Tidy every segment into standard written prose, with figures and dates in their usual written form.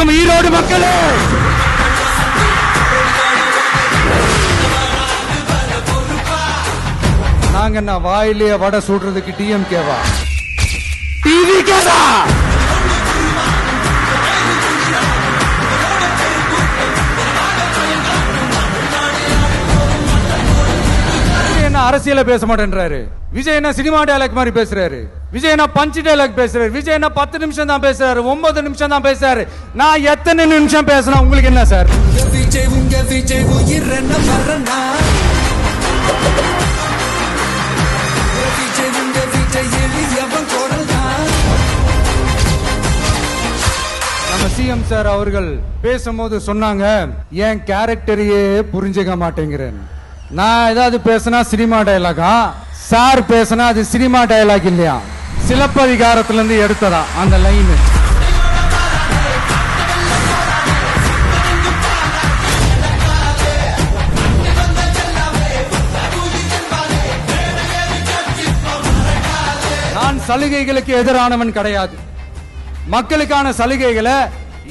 வணக்கம் ஈரோடு மக்களே. நாங்க என்ன வாயிலேயே வடை சுடுறதுக்கு டிஎம்கேவா டிவிகேவா? அரசியல பேச மாட்டேன்றாரு. விஜய் என்ன சினிமா டயலாக் மாதிரி பேசுறாரு. விஜய் என்ன பஞ்ச் டயலாக் பேசுறாரு. விஜய் என்ன 10 நிமிஷம் தான் பேசுறாரு, 9 நிமிஷம் தான் பேசுறாரு. நான் எத்தனை நிமிஷம் பேசினா உங்களுக்கு என்ன சார்? நம்ம சிஎம் சார் அவர்கள் பேசும்போது சொன்னாங்க, என் கேரக்டரையே புரிஞ்சுக்க மாட்டேங்கிறேன். நான் ஏதாவது பேசினா சினிமா டயலாகா, சார் பேசினா அது சினிமா டயலாக் இல்லையா, சிலப்பதிகாரத்திலிருந்து எடுத்ததா அந்த லைன். நான் சலுகைகளுக்கு எதிரானவன் கிடையாது. மக்களுக்கான சலுகைகளை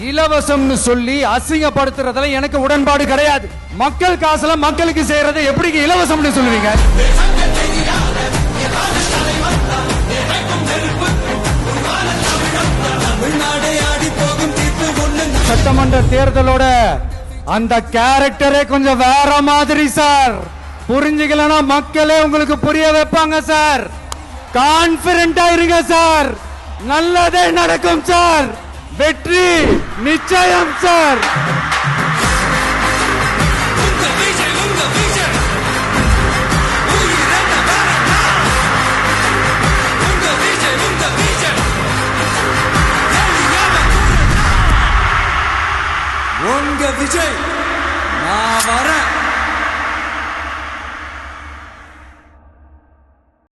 இலவசம்னு சொல்லி அசிங்கப்படுத்துறதுல எனக்கு உடன்பாடு கிடையாது. மக்கள் காசுல மக்களுக்கு செய்யறதை எப்படி இலவசம்னு சொல்லுவீங்க? சட்டமன்ற தேர்தலோட அந்த கேரக்டரே கொஞ்சம் வேற மாதிரி சார். புரிஞ்சுக்கலன்னா மக்களே உங்களுக்கு புரிய வைப்பாங்க சார். கான்பிடென்டா இருங்க சார், நல்லதே நடக்கும் சார், வெற்றி நிச்சயம் சார். உங்க விஜய் நான் வரேன்.